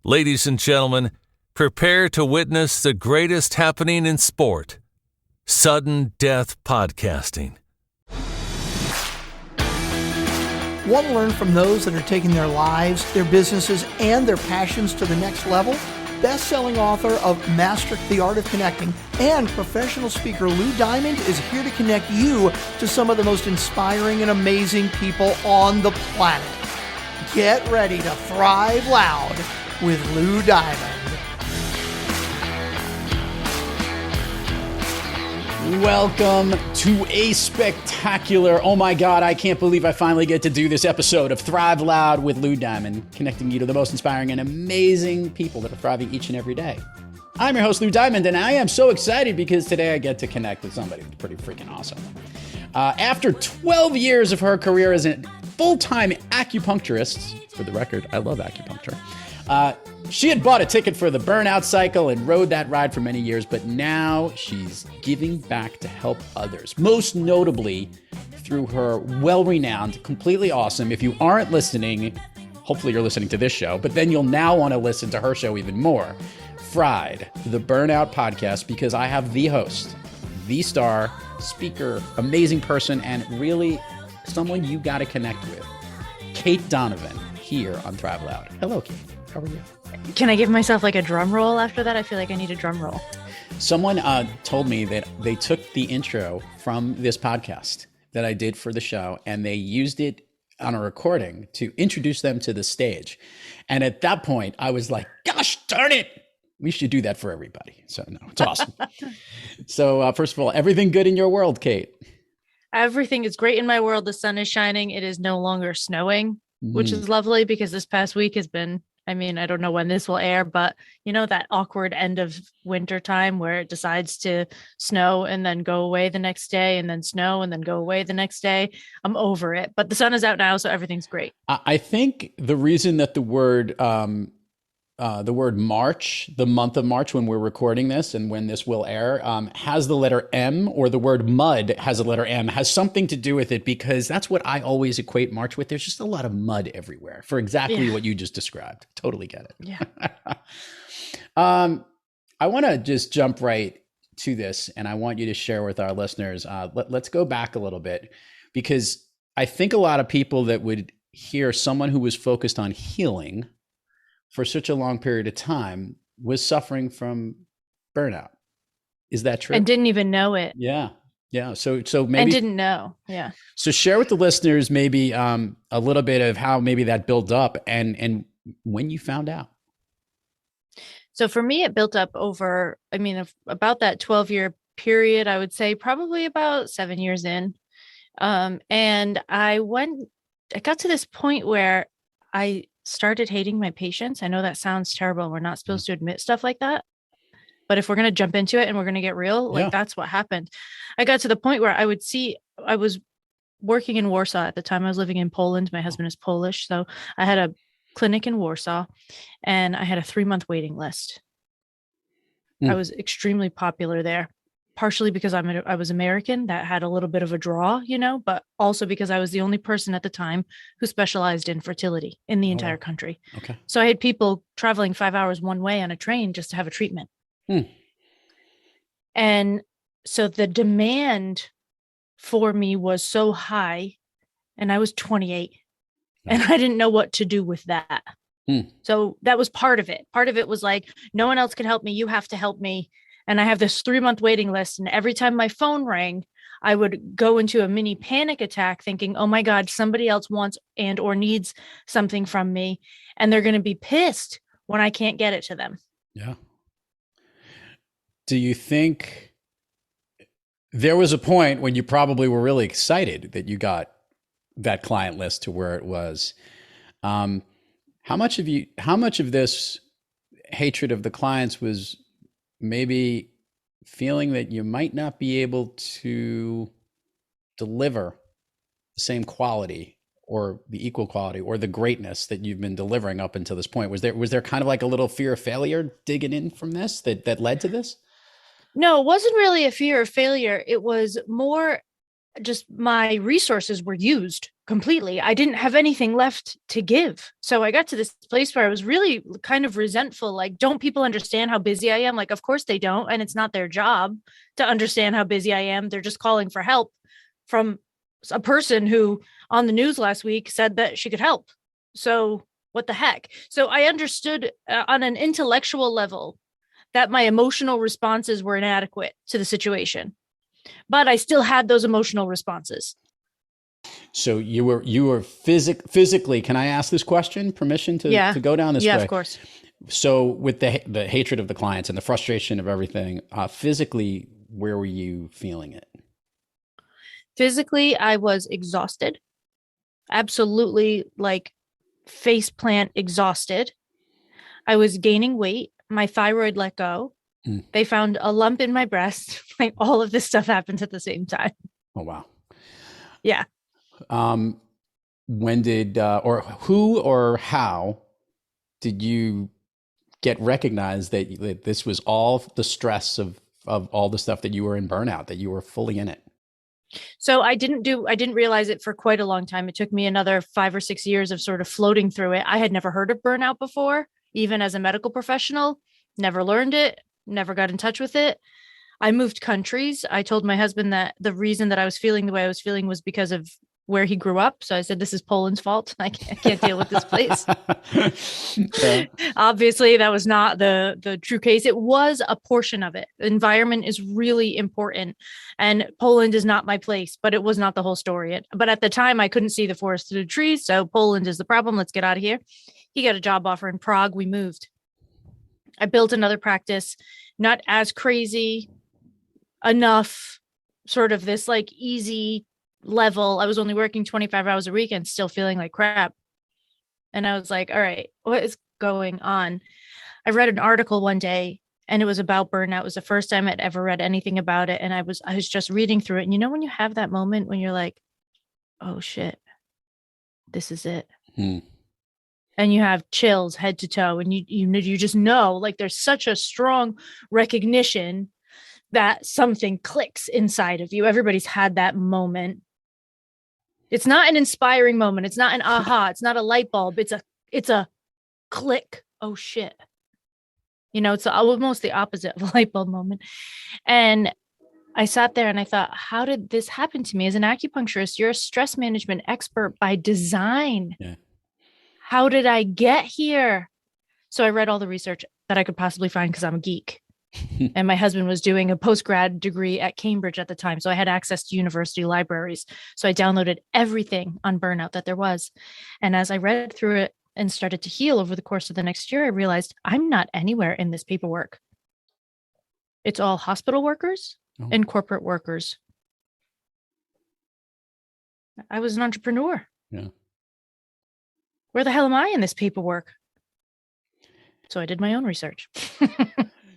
Ladies and gentlemen, prepare to witness the greatest happening in sport. Sudden Death Podcasting. Want to learn from those that are taking their lives, their businesses, and their passions to the next level? Best-selling author of Master the Art of Connecting and professional speaker Lou Diamond is here to connect you to some of the most inspiring and amazing people on the planet. Get ready to thrive loud with Lou Diamond. Welcome to a spectacular, oh my God, I can't believe I finally get to do this episode of Thrive Loud with Lou Diamond, connecting you to the most inspiring and amazing people that are thriving each and every day. I'm your host, Lou Diamond, and I am so excited because today I get to connect with somebody who's pretty freaking awesome. After 12 years of her career as a full-time acupuncturist, for the record, I love acupuncture, she had bought a ticket for the burnout cycle and rode that ride for many years, but now she's giving back to help others, most notably through her well-renowned, completely awesome, if you aren't listening, hopefully you're listening to this show, but then you'll now want to listen to her show even more, Fried, the Burnout Podcast, because I have the host, the star, speaker, amazing person, and really someone you got to connect with, Cait Donovan, here on Thrive Loud. Hello, Cait. How are you? Can I give myself like a drum roll after that? I feel like I need a drum roll. Someone told me that they took the intro from this podcast that I did for the show and they used it on a recording to introduce them to the stage. And at that point, I was like, gosh darn it, we should do that for everybody. So no, it's awesome. So first of all, everything good in your world, Cait? Everything is great in my world. The sun is shining. It is no longer snowing, which is lovely because this past week has been, I mean, I don't know when this will air, but you know, that awkward end of winter time where it decides to snow and then go away the next day and then snow and then go away the next day. I'm over it, but the sun is out now. So everything's great. I think the reason that the word March, the month of March, when we're recording this and when this will air, has the letter M, or the word mud has a letter M, has something to do with it, because that's what I always equate March with. There's just a lot of mud everywhere for exactly what you just described. Totally get it. Yeah. I want to just jump right to this, and I want you to share with our listeners. Let's go back a little bit, because I think a lot of people that would hear someone who was focused on healing for such a long period of time was suffering from burnout. Is that true? And didn't even know it. Yeah. Yeah. So maybe. And didn't know. Yeah. So share with the listeners maybe a little bit of how maybe that built up and when you found out. So for me, it built up over, I mean, about that 12-year period, I would say probably about 7 years in. And I got to this point where I started hating my patients. I know that sounds terrible. We're not supposed to admit stuff like that. But if we're going to jump into it and we're going to get real, that's what happened. I got to the point where I was working in Warsaw at the time. I was living in Poland. My husband is Polish. So I had a clinic in Warsaw and I had a 3-month waiting list. I was extremely popular there, partially because I was American. That had a little bit of a draw, but also because I was the only person at the time who specialized in fertility in the entire country. Okay. So I had people traveling 5 hours one way on a train just to have a treatment. And so the demand for me was so high, and I was 28 and I didn't know what to do with that. So that was part of it. Part of it was like, no one else can help me. You have to help me. And I have this 3-month waiting list. And every time my phone rang, I would go into a mini panic attack thinking, oh my God, somebody else wants and or needs something from me. And they're going to be pissed when I can't get it to them. Yeah. Do you think there was a point when you probably were really excited that you got that client list to where it was? How much of this hatred of the clients was maybe feeling that you might not be able to deliver the same quality or the equal quality or the greatness that you've been delivering up until this point? Was there kind of like a little fear of failure digging in from this that led to this? No, it wasn't really a fear of failure. It was more just my resources were used completely. I didn't have anything left to give. So I got to this place where I was really kind of resentful. Like, don't people understand how busy I am? Like, of course they don't. And it's not their job to understand how busy I am. They're just calling for help from a person who on the news last week said that she could help. So what the heck? So I understood on an intellectual level that my emotional responses were inadequate to the situation, but I still had those emotional responses. So you were physically, can I ask this question? Permission to go down this way? Yeah, of course. So with the hatred of the clients and the frustration of everything, physically, where were you feeling it? Physically, I was exhausted. Absolutely, like faceplant exhausted. I was gaining weight. My thyroid let go. They found a lump in my breast. Like, all of this stuff happened at the same time. Oh, wow. Yeah. When did, or who or how did you get recognized that this was all the stress of all the stuff that you were in burnout, that you were fully in it? So I didn't realize it for quite a long time. It took me another 5 or 6 years of sort of floating through it. I had never heard of burnout before, even as a medical professional, never learned it, never got in touch with it. I moved countries. I told my husband that the reason that I was feeling the way I was feeling was because of where he grew up. So I said, this is Poland's fault. I can't deal with this place. Yeah. Obviously, that was not the true case. It was a portion of it. The environment is really important. And Poland is not my place, but it was not the whole story. But at the time, I couldn't see the forest through the trees. So Poland is the problem. Let's get out of here. He got a job offer in Prague. We moved. I built another practice, not as crazy enough, sort of this like easy level. I was only working 25 hours a week and still feeling like crap. And I was like, all right, what is going on? I read an article one day and it was about burnout. It was the first time I'd ever read anything about it. And I was just reading through it. And you know, when you have that moment when you're like, oh shit, this is it. And you have chills head to toe, and you just know, like, there's such a strong recognition that something clicks inside of you. Everybody's had that moment. It's not an inspiring moment. It's not an aha. It's not a light bulb. It's a click. Oh shit. You know, it's almost the opposite of a light bulb moment. And I sat there and I thought, how did this happen to me? As an acupuncturist, you're a stress management expert by design. Yeah. How did I get here? So I read all the research that I could possibly find because I'm a geek. And my husband was doing a postgrad degree at Cambridge at the time. So I had access to university libraries. So I downloaded everything on burnout that there was. And as I read through it and started to heal over the course of the next year, I realized I'm not anywhere in this paperwork. It's all hospital workers and corporate workers. I was an entrepreneur. Yeah. Where the hell am I in this paperwork? So I did my own research.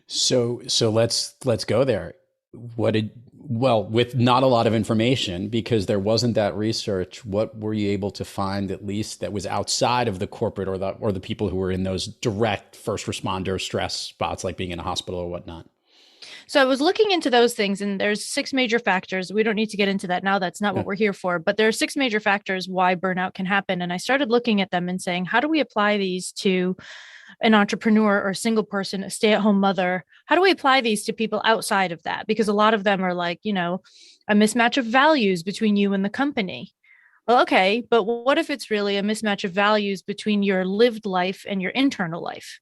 So let's go there. With not a lot of information, because there wasn't that research, what were you able to find at least that was outside of the corporate or the people who were in those direct first responder stress spots, like being in a hospital or whatnot? So I was looking into those things, and there's 6 major factors. We don't need to get into that now. That's not what we're here for. But there are 6 major factors why burnout can happen. And I started looking at them and saying, how do we apply these to an entrepreneur or a single person, a stay-at-home mother? How do we apply these to people outside of that? Because a lot of them are like, you know, a mismatch of values between you and the company. Well, okay, but what if it's really a mismatch of values between your lived life and your internal life?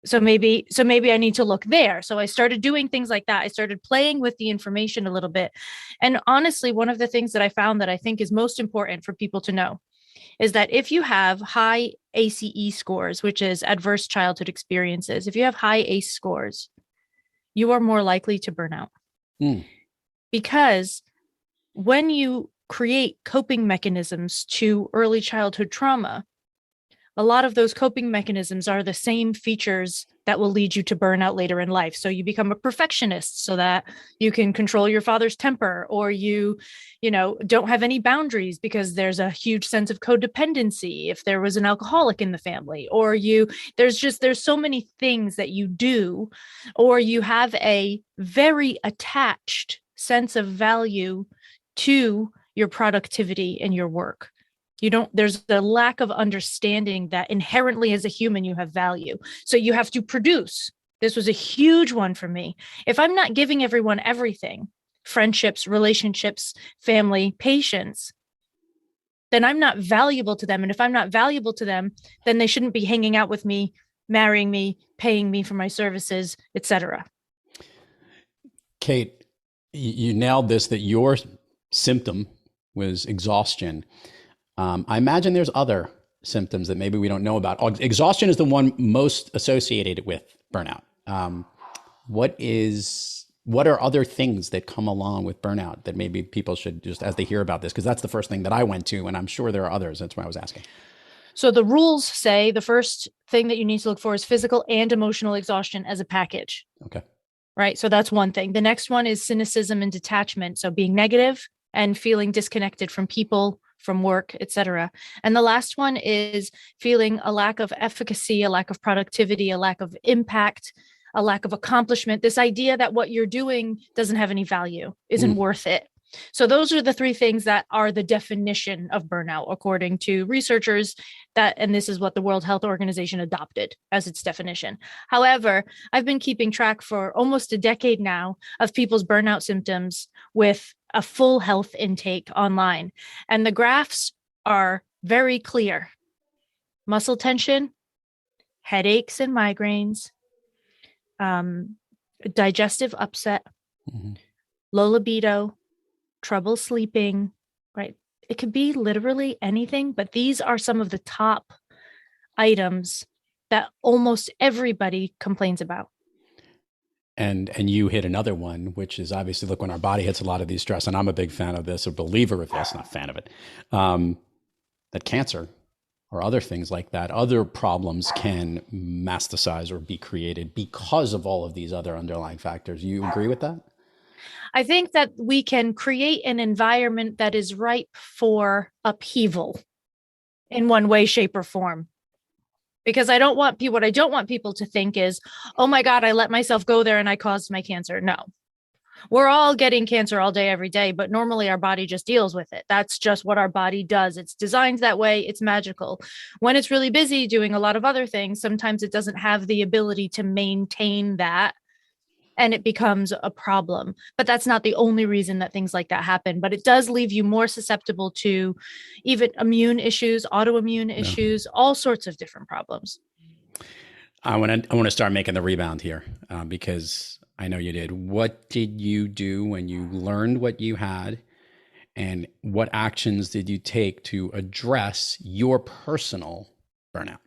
So maybe I need to look there. So I started doing things like that. I started playing with the information a little bit. And honestly, one of the things that I found that I think is most important for people to know is that if you have high ACE scores, which is adverse childhood experiences, if you have high ACE scores, you are more likely to burn out. Because when you create coping mechanisms to early childhood trauma, a lot of those coping mechanisms are the same features that will lead you to burnout later in life. So you become a perfectionist so that you can control your father's temper, or you don't have any boundaries because there's a huge sense of codependency if there was an alcoholic in the family, or there's so many things that you do, or you have a very attached sense of value to your productivity and your work. There's a lack of understanding that inherently as a human, you have value. So you have to produce. This was a huge one for me. If I'm not giving everyone everything, friendships, relationships, family, patience, then I'm not valuable to them. And if I'm not valuable to them, then they shouldn't be hanging out with me, marrying me, paying me for my services, etc. Cait, you nailed this, that your symptom was exhaustion. I imagine there's other symptoms that maybe we don't know about. Exhaustion is the one most associated with burnout. What are other things that come along with burnout that maybe people should just, as they hear about this, because that's the first thing that I went to, and I'm sure there are others. That's why I was asking. So the rules say the first thing that you need to look for is physical and emotional exhaustion as a package. Okay. Right. So that's one thing. The next one is cynicism and detachment. So being negative and feeling disconnected from people, from work, etc. And the last one is feeling a lack of efficacy, a lack of productivity, a lack of impact, a lack of accomplishment. This idea that what you're doing doesn't have any value, isn't worth it. So those are the three things that are the definition of burnout, according to researchers and this is what the World Health Organization adopted as its definition. However, I've been keeping track for almost a decade now of people's burnout symptoms with a full health intake online. And the graphs are very clear. Muscle tension, headaches and migraines, digestive upset, low libido, trouble sleeping, right? It could be literally anything, but these are some of the top items that almost everybody complains about. And you hit another one, which is obviously, look, when our body hits a lot of these stress, and I'm a big fan of this, a believer of this, not a fan of it, that cancer or other things like that, other problems can metastasize or be created because of all of these other underlying factors. You agree with that? I think that we can create an environment that is ripe for upheaval in one way, shape, or form. Because what I don't want people to think is, oh my God, I let myself go there and I caused my cancer. No, we're all getting cancer all day, every day, but normally our body just deals with it. That's just what our body does. It's designed that way. It's magical. When it's really busy doing a lot of other things, sometimes it doesn't have the ability to maintain that. And it becomes a problem. But that's not the only reason that things like that happen. But it does leave you more susceptible to even immune issues, autoimmune issues, all sorts of different problems. I want to start making the rebound here because I know you did. What did you do when you learned what you had? And what actions did you take to address your personal burnout?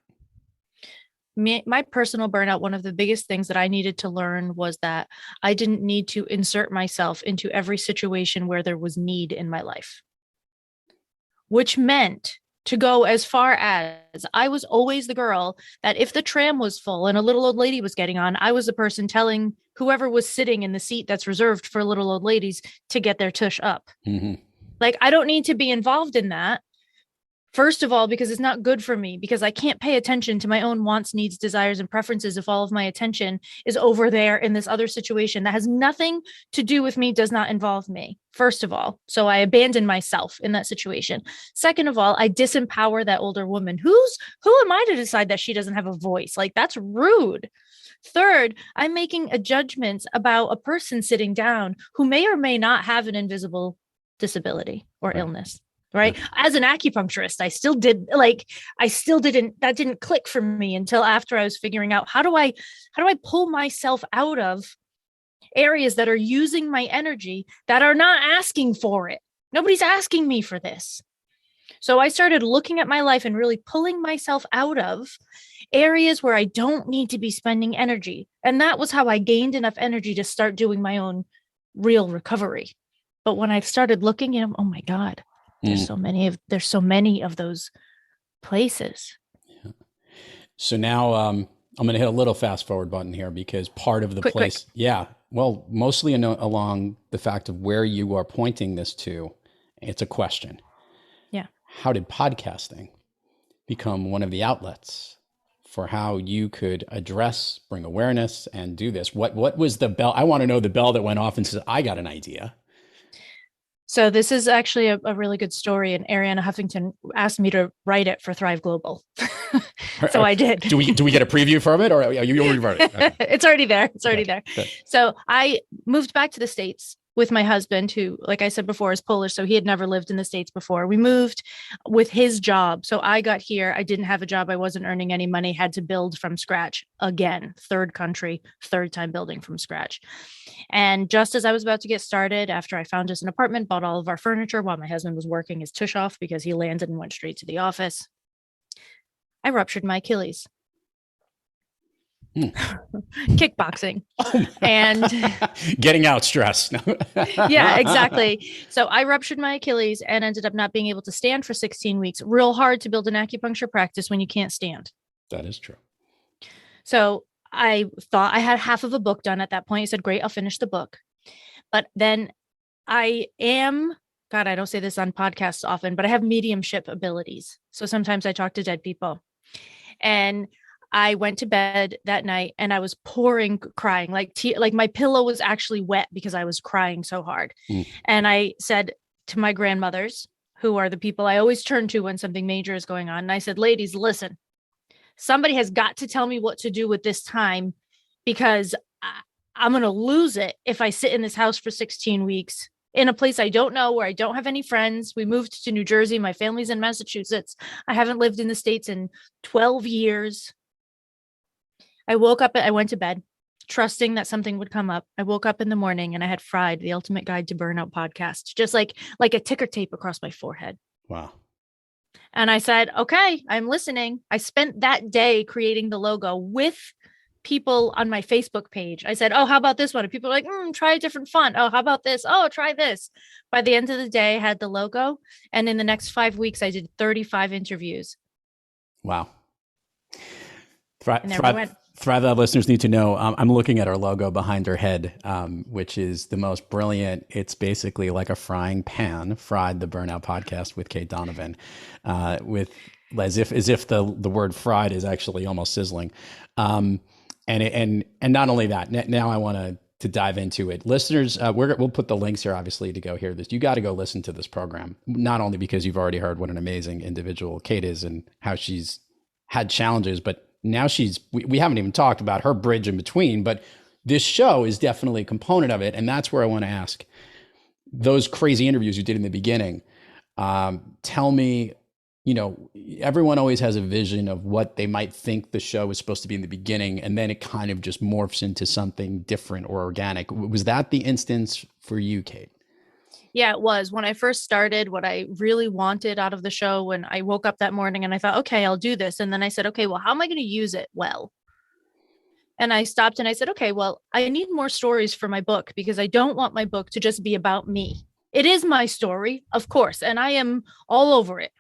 My personal burnout, one of the biggest things that I needed to learn was that I didn't need to insert myself into every situation where there was need in my life, which meant to go as far as I was always the girl that if the tram was full and a little old lady was getting on, I was the person telling whoever was sitting in the seat that's reserved for little old ladies to get their tush up. Like, I don't need to be involved in that. First of all, because it's not good for me, because I can't pay attention to my own wants, needs, desires, and preferences if all of my attention is over there in this other situation that has nothing to do with me, does not involve me, first of all. So I abandon myself in that situation. Second of all, I disempower that older woman. Who am I to decide that she doesn't have a voice? Like, that's rude. Third, I'm making a judgment about a person sitting down who may or may not have an invisible disability or illness. Right. As an acupuncturist, that didn't click for me until after I was figuring out how do I pull myself out of areas that are using my energy that are not asking for it. Nobody's asking me for this. So I started looking at my life and really pulling myself out of areas where I don't need to be spending energy. And that was how I gained enough energy to start doing my own real recovery. But when I started looking, oh my God. There's so many of those places. Yeah. So now I'm going to hit a little fast forward button here because part of the quick. Yeah. Well, mostly along the fact of where you are pointing this to, it's a question. Yeah. How did podcasting become one of the outlets for how you could address, bring awareness, and do this? What was the bell? I want to know the bell that went off and said, I got an idea. So this is actually a really good story, and Ariana Huffington asked me to write it for Thrive Global. So I did. Do we get a preview from it, or you already wrote it? Okay. It's already there. It's already there. Good. So I moved back to the States with my husband, who, like I said before, is Polish. So he had never lived in the States before. We moved with his job. So I got here. I didn't have a job. I wasn't earning any money, had to build from scratch again, third country, third time building from scratch. And just as I was about to get started, after I found us an apartment, bought all of our furniture while my husband was working his tush off because he landed and went straight to the office, I ruptured my Achilles. Kickboxing and getting out stress. Yeah, exactly. So I ruptured my Achilles and ended up not being able to stand for 16 weeks. Real hard to build an acupuncture practice when you can't stand. That is true. So I thought I had half of a book done at that point. I said, great, I'll finish the book. But then I don't say this on podcasts often, but I have mediumship abilities. So sometimes I talk to dead people. And I went to bed that night and I was crying, like my pillow was actually wet because I was crying so hard. And I said to my grandmothers, who are the people I always turn to when something major is going on, and I said, ladies, listen, somebody has got to tell me what to do with this time, because I'm going to lose it if I sit in this house for 16 weeks in a place I don't know, where I don't have any friends. We moved to New Jersey. My family's in Massachusetts. I haven't lived in the States in 12 years. I woke up, I went to bed trusting that something would come up. I woke up in the morning and I had Fried, the Ultimate Guide to Burnout podcast, just like a ticker tape across my forehead. Wow. And I said, okay, I'm listening. I spent that day creating the logo with people on my Facebook page. I said, oh, how about this one? And people are like, try a different font. Oh, how about this? Oh, try this. By the end of the day, I had the logo. And in the next 5 weeks, I did 35 interviews. Wow. Thrive Lab listeners need to know, I'm looking at our logo behind her head, which is the most brilliant. It's basically like a frying pan, Fried, the Burnout Podcast with Cait Donovan, with as if the word fried is actually almost sizzling. And not only that, now I want to dive into it. Listeners, we'll put the links here, obviously, to go hear this. You got to go listen to this program, not only because you've already heard what an amazing individual Cait is and how she's had challenges, but now we haven't even talked about her bridge in between, but this show is definitely a component of it. And that's where I want to ask, those crazy interviews you did in the beginning, tell me, everyone always has a vision of what they might think the show is supposed to be in the beginning, and then it kind of just morphs into something different or organic. Was that the instance for you, Cait? Yeah, it was. When I first started, what I really wanted out of the show, when I woke up that morning and I thought, okay, I'll do this. And then I said, okay, well, how am I going to use it well? And I stopped and I said, okay, well, I need more stories for my book, because I don't want my book to just be about me. It is my story, of course, and I am all over it.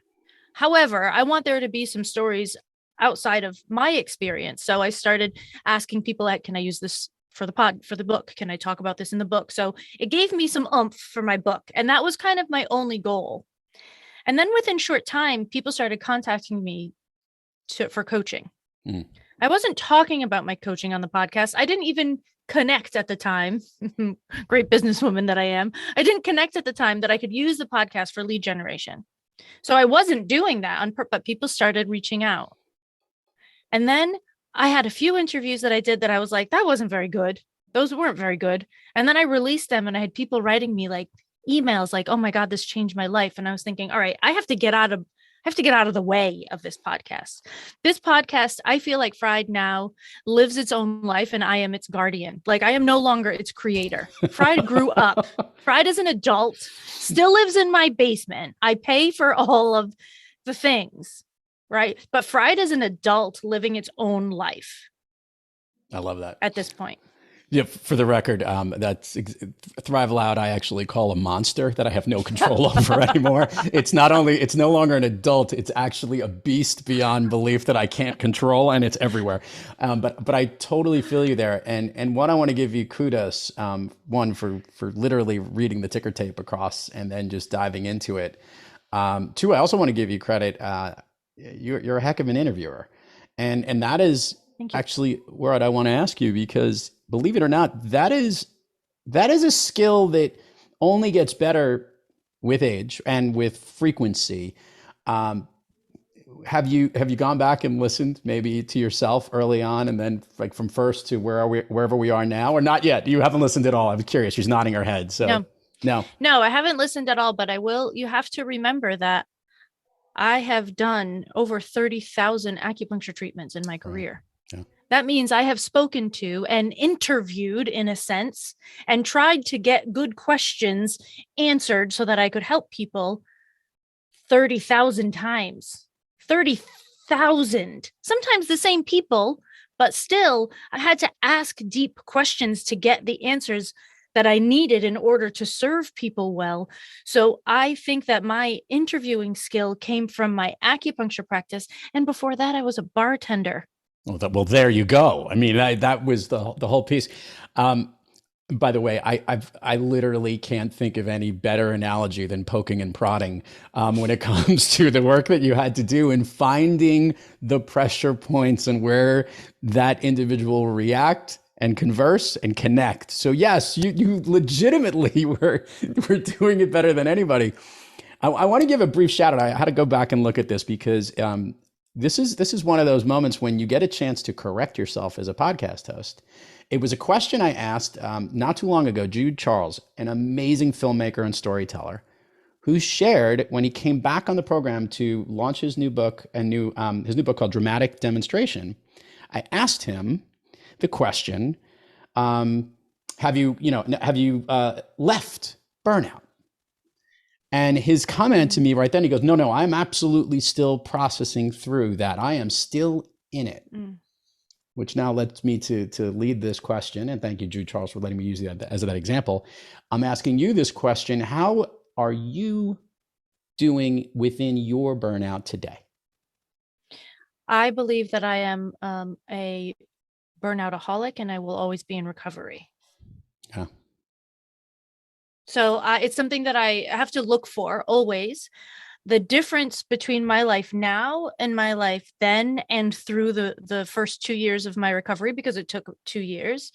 However, I want there to be some stories outside of my experience. So I started asking people, can I use this for the book? Can I talk about this in the book? So it gave me some oomph for my book. And that was kind of my only goal. And then within short time, people started contacting me for coaching. I wasn't talking about my coaching on the podcast. I didn't even connect at the time. Great businesswoman that I am. I didn't connect at the time that I could use the podcast for lead generation. So I wasn't doing that but people started reaching out. And then I had a few interviews that I did that I was like, that wasn't very good. Those weren't very good. And then I released them and I had people writing me like emails like, oh my God, this changed my life. And I was thinking, all right, I have to get out of the way of this podcast. This podcast, I feel like Fried now lives its own life and I am its guardian. Like I am no longer its creator. Fried grew up. Fried is an adult, still lives in my basement. I pay for all of the things, right? But Fried is an adult living its own life. I love that. At this point. Yeah, for the record, that's Thrive Loud. I actually call a monster that I have no control over anymore. It's no longer an adult. It's actually a beast beyond belief that I can't control, and it's everywhere. But I totally feel you there. And one, I want to give you kudos. One, for literally reading the ticker tape across and then just diving into it. Two, I also want to give you credit. You're a heck of an interviewer, and that is actually what I want to ask you, because believe it or not, that is a skill that only gets better with age and with frequency. Have you gone back and listened maybe to yourself early on, and then like from first to wherever we are now, or not yet? You haven't listened at all. I'm curious. She's nodding her head. So no, I haven't listened at all, but I will. You have to remember that I have done over 30,000 acupuncture treatments in my career. Yeah. That means I have spoken to and interviewed, in a sense, and tried to get good questions answered so that I could help people 30,000 times. 30,000. Sometimes the same people, but still, I had to ask deep questions to get the answers that I needed in order to serve people well. So I think that my interviewing skill came from my acupuncture practice. And before that, I was a bartender. Well, there you go. I mean, that was the whole piece. By the way, I literally can't think of any better analogy than poking and prodding when it comes to the work that you had to do in finding the pressure points and where that individual will react and converse and connect. So yes, you legitimately were doing it better than anybody. I want to give a brief shout out. I had to go back and look at this because this is one of those moments when you get a chance to correct yourself as a podcast host. It was a question I asked not too long ago, Jude Charles, an amazing filmmaker and storyteller, who shared when he came back on the program to launch his new book, his new book called Dramatic Demonstration. I asked him the question, have you left burnout? And his comment to me right then, he goes, no, I'm absolutely still processing through that. I am still in it. Which now lets me to lead this question. And thank you, Jude Charles, for letting me use that as that example. I'm asking you this question. How are you doing within your burnout today? I believe that I am a burnout-aholic, and I will always be in recovery. Yeah. So it's something that I have to look for always. The difference between my life now and my life then and through the first 2 years of my recovery, because it took 2 years,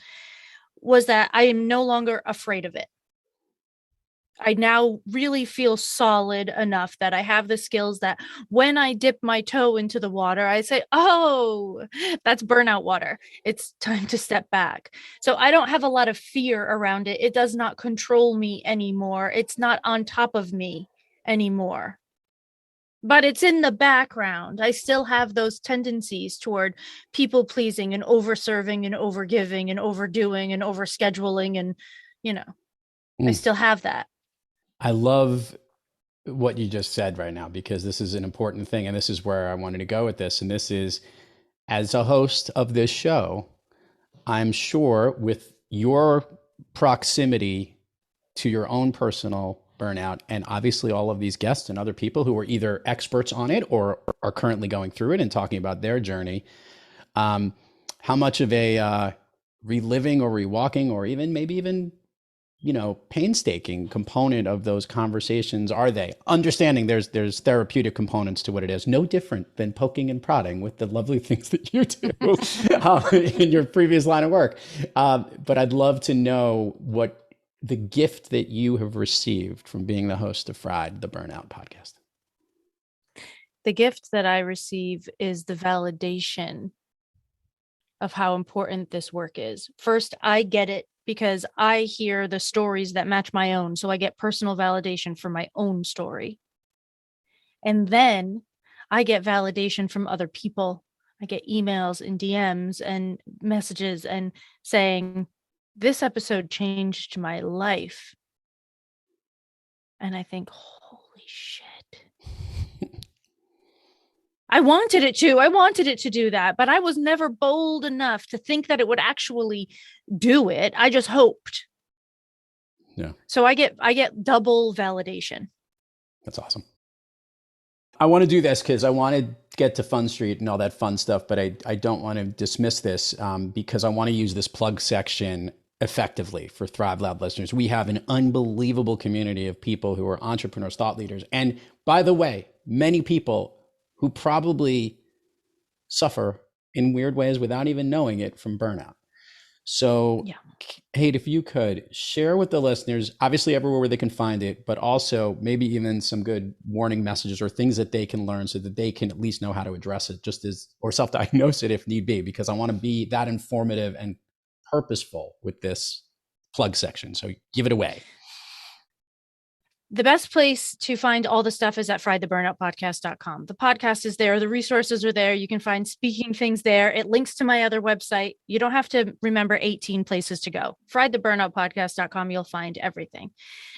was that I am no longer afraid of it. I now really feel solid enough that I have the skills that when I dip my toe into the water, I say, oh, that's burnout water. It's time to step back. So I don't have a lot of fear around it. It does not control me anymore. It's not on top of me anymore. But it's in the background. I still have those tendencies toward people pleasing and over-serving and over-giving and overdoing and over-scheduling. And, I still have that. I love what you just said right now, because this is an important thing. And this is where I wanted to go with this. And this is, as a host of this show, I'm sure with your proximity to your own personal burnout, and obviously all of these guests and other people who are either experts on it or are currently going through it and talking about their journey, how much of a reliving or rewalking or maybe even painstaking component of those conversations are they? Understanding there's therapeutic components to what it is, no different than poking and prodding with the lovely things that you do in your previous line of work. But I'd love to know what the gift that you have received from being the host of Fried, the Burnout Podcast. The gift that I receive is the validation of how important this work is. First, I get it because I hear the stories that match my own. So I get personal validation from my own story. And then I get validation from other people. I get emails and DMs and messages and saying, this episode changed my life. And I think, holy shit. I wanted it to do that, but I was never bold enough to think that it would actually do it. I just hoped. Yeah. So I get double validation. That's awesome. I want to do this because I want to get to Fun Street and all that fun stuff, but I don't want to dismiss this because I want to use this plug section effectively for Thrive Loud listeners. We have an unbelievable community of people who are entrepreneurs, thought leaders. And by the way, many people who probably suffer in weird ways without even knowing it from burnout. So, Yeah. Kate, if you could share with the listeners, obviously everywhere where they can find it, but also maybe even some good warning messages or things that they can learn so that they can at least know how to address it just as, or self-diagnose it if need be, because I want to be that informative and purposeful with this plug section. So give it away. The best place to find all the stuff is at friedtheburnoutpodcast.com. The podcast is there. The resources are there. You can find speaking things there. It links to my other website. You don't have to remember 18 places to go. friedtheburnoutpodcast.com. You'll find everything.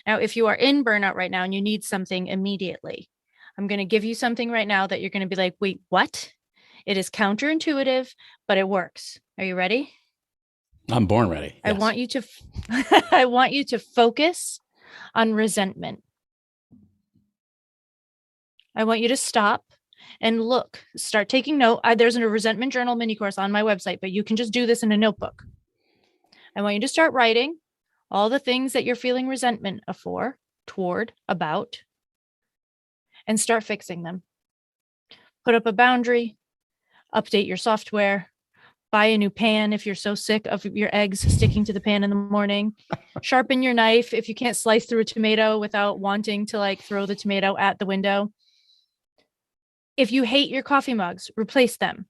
Now, if you are in burnout right now and you need something immediately, I'm going to give you something right now that you're going to be like, wait, what? It is counterintuitive, but it works. Are you ready? I'm born ready. Yes. I want you to focus on resentment. I want you to stop and look, start taking note. There's a resentment journal mini course on my website, but you can just do this in a notebook. I want you to start writing all the things that you're feeling resentment for, toward, about, and start fixing them. Put up a boundary, update your software, buy a new pan if you're so sick of your eggs sticking to the pan in the morning. Sharpen your knife if you can't slice through a tomato without wanting to like throw the tomato at the window. If you hate your coffee mugs, replace them.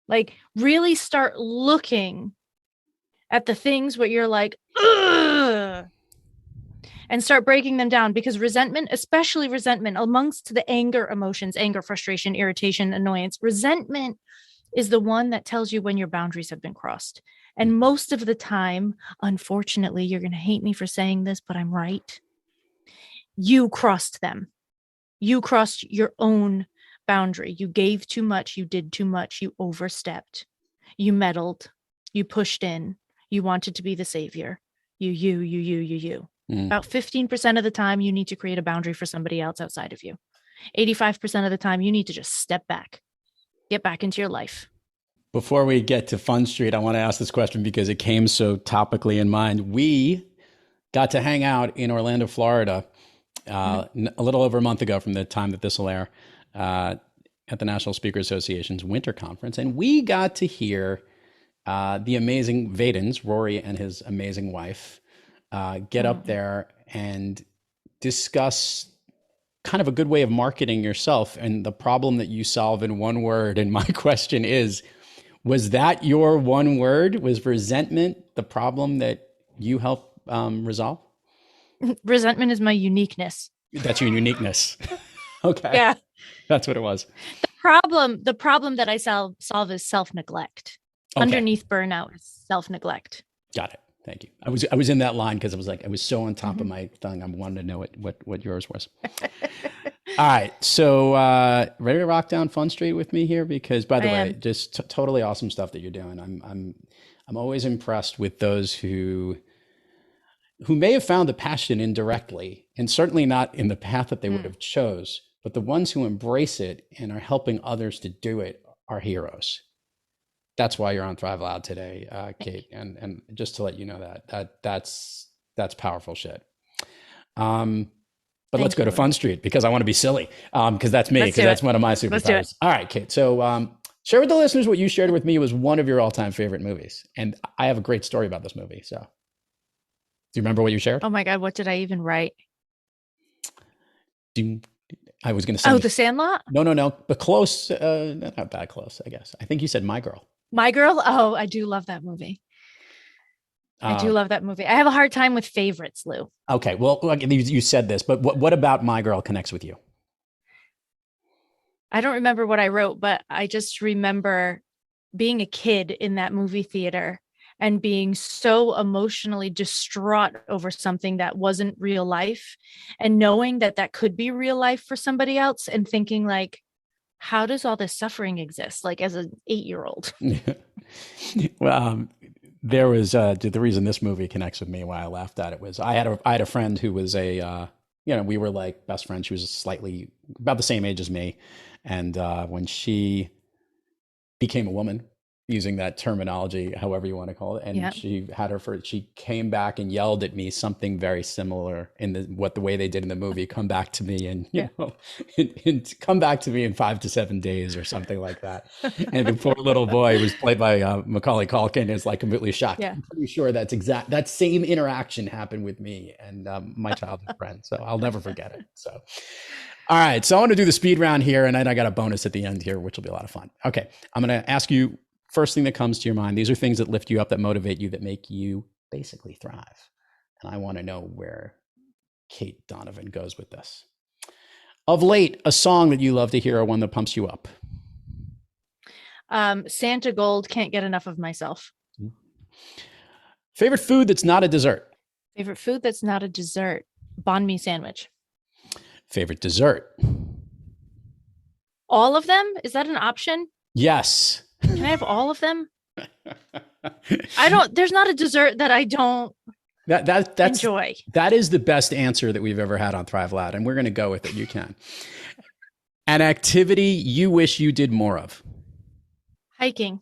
Like really start looking at the things where you're like, ugh, and start breaking them down, because resentment, especially resentment amongst the anger emotions, anger, frustration, irritation, annoyance, resentment is the one that tells you when your boundaries have been crossed. And most of the time, unfortunately, you're going to hate me for saying this, but I'm right. You crossed them. You crossed your own boundary. You gave too much. You did too much. You overstepped. You meddled. You pushed in. You wanted to be the savior. You. About 15% of the time, you need to create a boundary for somebody else outside of you. 85% of the time, you need to just step back. Get back into your life. Before we get to Fun Street, I want to ask this question because it came so topically in mind. We got to hang out in Orlando, Florida, a little over a month ago from the time that this will air, at the National Speaker Association's winter conference. And we got to hear the amazing Vadens, Rory and his amazing wife, get up there and discuss kind of a good way of marketing yourself and the problem that you solve in one word. And my question is, was that your one word? Was resentment the problem that you help resolve? Resentment is my uniqueness. That's your uniqueness. Okay. Yeah. That's what it was. The problem that I solve is self-neglect. Okay. Underneath burnout is self-neglect. Got it. Thank you. I was in that line because I was so on top of my tongue. I wanted to know what yours was. All right. So ready to rock down Fun Street with me here? Because by the way, just totally awesome stuff that you're doing. I'm always impressed with those who may have found the passion indirectly, and certainly not in the path that they would have chose, but the ones who embrace it and are helping others to do it are heroes. That's why you're on Thrive Loud today, Kate. And just to let you know that's powerful shit. But let's go to Fun Street because I want to be silly. Because that's me, because that's one of my superpowers. All right, Kate. So share with the listeners what you shared with me was one of your all-time favorite movies. And I have a great story about this movie. So do you remember what you shared? Oh my God, what did I even write? I was going to say. The Sandlot? No. But close, not that close, I guess. I think you said My Girl. My Girl? Oh, I do love that movie. I do love that movie. I have a hard time with favorites, Lou. Okay. Well, you said this, but what about My Girl connects with you? I don't remember what I wrote, but I just remember being a kid in that movie theater and being so emotionally distraught over something that wasn't real life, and knowing that could be real life for somebody else, and thinking like, how does all this suffering exist? Like as an 8-year-old. Well, there was the reason this movie connects with me, why I laughed at it, was I had a friend who was we were like best friends. She was slightly about the same age as me. And when she became a woman, using that terminology, however you want to call it. And she came back and yelled at me something very similar in the way they did in the movie, come back to me and, come back to me in 5 to 7 days or something like that. And the poor little boy was played by Macaulay Culkin is like completely shocked. Yeah. I'm pretty sure that same interaction happened with me and my childhood friend. So I'll never forget it. So, all right. So I want to do the speed round here. And then I got a bonus at the end here, which will be a lot of fun. Okay. I'm going to ask you first thing that comes to your mind. These are things that lift you up, that motivate you, that make you basically thrive. And I want to know where Cait Donovan goes with this. Of late, a song that you love to hear or one that pumps you up. Santa Gold, Can't Get Enough of Myself. Favorite food that's not a dessert. Favorite food that's not a dessert. Banh mi sandwich. Favorite dessert. All of them? Is that an option? Yes. Can I have all of them? There's not a dessert that I don't enjoy. That is the best answer that we've ever had on Thrive Loud, and we're going to go with it. You can. An activity you wish you did more of. Hiking.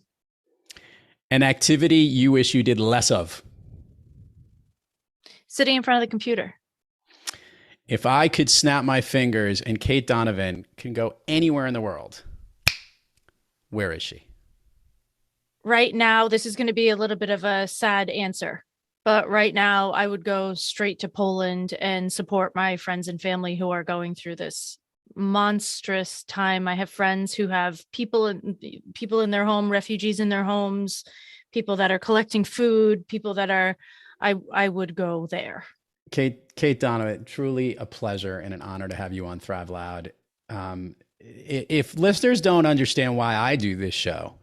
An activity you wish you did less of. Sitting in front of the computer. If I could snap my fingers and Cait Donovan can go anywhere in the world, where is she? Right now, this is going to be a little bit of a sad answer, but right now I would go straight to Poland and support my friends and family who are going through this monstrous time. I have friends who have people in their home, refugees in their homes, people that are collecting food, people that are, I would go there. Cait Donovan, truly a pleasure and an honor to have you on Thrive Loud. If listeners don't understand why I do this show,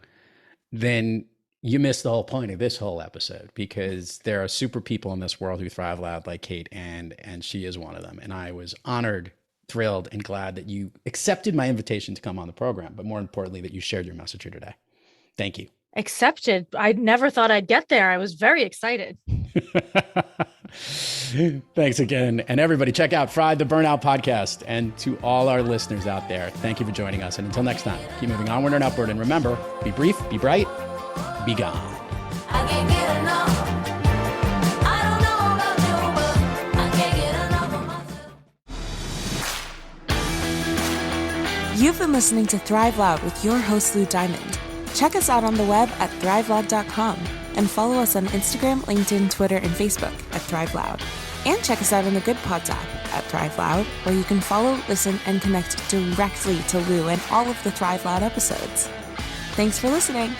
then you missed the whole point of this whole episode, because there are super people in this world who thrive loud like Cait, and she is one of them. And I was honored, thrilled, and glad that you accepted my invitation to come on the program, but more importantly, that you shared your message here today. Thank you. Accepted. I never thought I'd get there. I was very excited. Thanks again. And everybody, check out Fried the Burnout Podcast. And to all our listeners out there, thank you for joining us. And until next time, keep moving onward and upward. And remember, be brief, be bright, be gone. I can't get enough. I don't know about you, but I can't get enough of myself. You've been listening to Thrive Loud with your host, Lou Diamond. Check us out on the web at thriveloud.com and follow us on Instagram, LinkedIn, Twitter, and Facebook at Thrive Loud. And check us out on the Good Pods app at Thrive Loud, where you can follow, listen, and connect directly to Lou and all of the Thrive Loud episodes. Thanks for listening.